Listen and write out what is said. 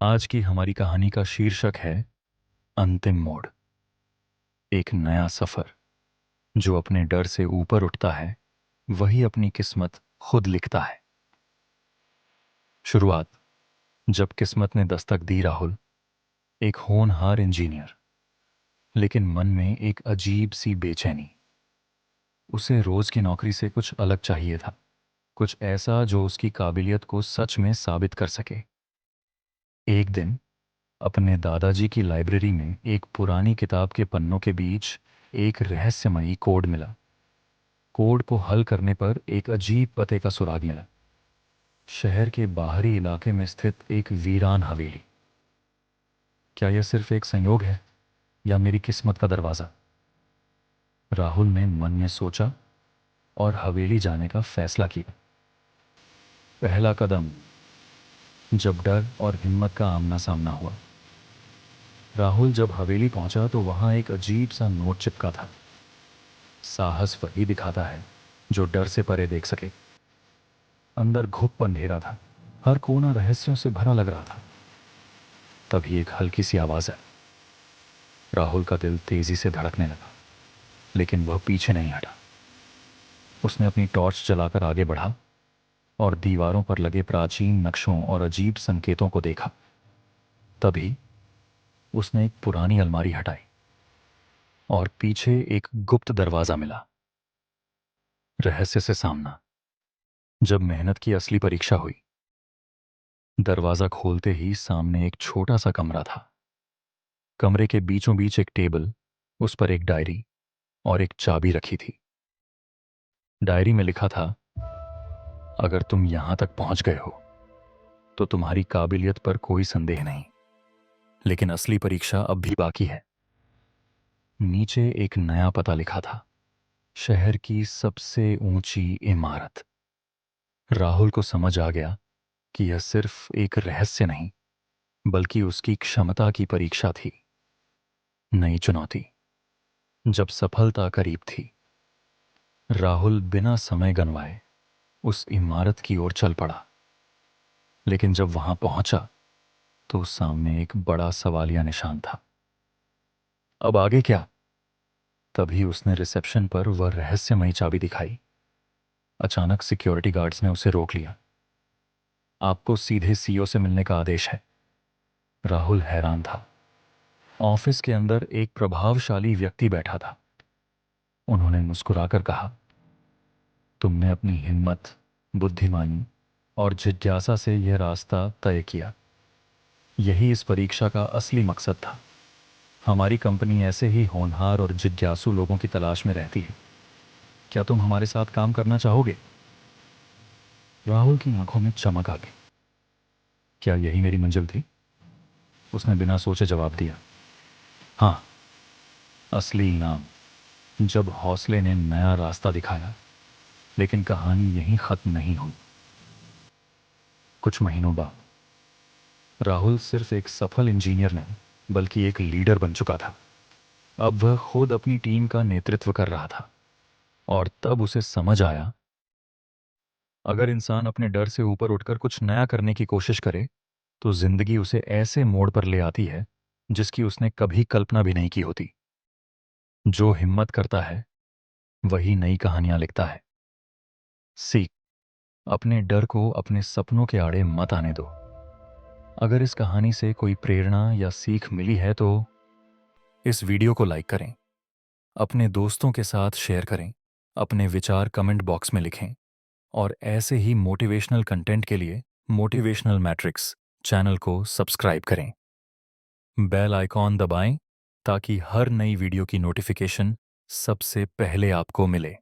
आज की हमारी कहानी का शीर्षक है अंतिम मोड़। एक नया सफर। जो अपने डर से ऊपर उठता है वही अपनी किस्मत खुद लिखता है। शुरुआत। जब किस्मत ने दस्तक दी राहुल, एक होनहार इंजीनियर, लेकिन मन में एक अजीब सी बेचैनी। उसे रोज की नौकरी से कुछ अलग चाहिए था, कुछ ऐसा जो उसकी काबिलियत को सच में साबित कर सके। एक दिन अपने दादाजी की लाइब्रेरी में एक पुरानी किताब के पन्नों के बीच एक रहस्यमयी कोड मिला। कोड को हल करने पर एक अजीब पते का सुराग मिला। शहर के बाहरी इलाके में स्थित एक वीरान हवेली। क्या यह सिर्फ एक संयोग है या मेरी किस्मत का दरवाजा? राहुल ने मन में सोचा और हवेली जाने का फैसला किया। पहला कदम। जब डर और हिम्मत का आमना सामना हुआ। राहुल जब हवेली पहुंचा तो वहां एक अजीब सा नोट चिपका था। साहस वही दिखाता है जो डर से परे देख सके। अंदर घुप अंधेरा था, हर कोना रहस्यों से भरा लग रहा था। तभी एक हल्की सी आवाज आई। राहुल का दिल तेजी से धड़कने लगा, लेकिन वह पीछे नहीं हटा। उसने अपनी टॉर्च जलाकर आगे बढ़ा और दीवारों पर लगे प्राचीन नक्शों और अजीब संकेतों को देखा। तभी उसने एक पुरानी अलमारी हटाई और पीछे एक गुप्त दरवाजा मिला। रहस्य से सामना। जब मेहनत की असली परीक्षा हुई, दरवाजा खोलते ही सामने एक छोटा सा कमरा था। कमरे के बीचों बीच एक टेबल, उस पर एक डायरी और एक चाबी रखी थी। डायरी में लिखा था, अगर तुम यहां तक पहुंच गए हो तो तुम्हारी काबिलियत पर कोई संदेह नहीं, लेकिन असली परीक्षा अब भी बाकी है। नीचे एक नया पता लिखा था, शहर की सबसे ऊंची इमारत। राहुल को समझ आ गया कि यह सिर्फ एक रहस्य नहीं, बल्कि उसकी क्षमता की परीक्षा थी। नई चुनौती। जब सफलता करीब थी, राहुल बिना समय गंवाए उस इमारत की ओर चल पड़ा। लेकिन जब वहां पहुंचा तो सामने एक बड़ा सवालिया निशान था। अब आगे क्या? तभी उसने रिसेप्शन पर वह रहस्यमयी चाबी दिखाई। अचानक सिक्योरिटी गार्ड्स ने उसे रोक लिया। आपको सीधे सीईओ से मिलने का आदेश है। राहुल हैरान था। ऑफिस के अंदर एक प्रभावशाली व्यक्ति बैठा था। उन्होंने मुस्कुराकर कहा, तुमने अपनी हिम्मत, बुद्धिमानी और जिज्ञासा से यह रास्ता तय किया। यही इस परीक्षा का असली मकसद था। हमारी कंपनी ऐसे ही होनहार और जिज्ञासु लोगों की तलाश में रहती है। क्या तुम हमारे साथ काम करना चाहोगे? राहुल की आंखों में चमक आ गई। क्या यही मेरी मंजिल थी? उसने बिना सोचे जवाब दिया, हाँ। असली इनाम। जब हौसले ने नया रास्ता दिखाया। लेकिन कहानी यहीं खत्म नहीं हुई। कुछ महीनों बाद राहुल सिर्फ एक सफल इंजीनियर नहीं, बल्कि एक लीडर बन चुका था। अब वह खुद अपनी टीम का नेतृत्व कर रहा था। और तब उसे समझ आया, अगर इंसान अपने डर से ऊपर उठकर कुछ नया करने की कोशिश करे तो जिंदगी उसे ऐसे मोड़ पर ले आती है जिसकी उसने कभी कल्पना भी नहीं की होती। जो हिम्मत करता है वही नई कहानियां लिखता है। सीख। अपने डर को अपने सपनों के आड़े मत आने दो। अगर इस कहानी से कोई प्रेरणा या सीख मिली है तो इस वीडियो को लाइक करें, अपने दोस्तों के साथ शेयर करें, अपने विचार कमेंट बॉक्स में लिखें और ऐसे ही मोटिवेशनल कंटेंट के लिए मोटिवेशनल मैट्रिक्स चैनल को सब्सक्राइब करें। बेल आइकॉन दबाएं ताकि हर नई वीडियो की नोटिफिकेशन सबसे पहले आपको मिले।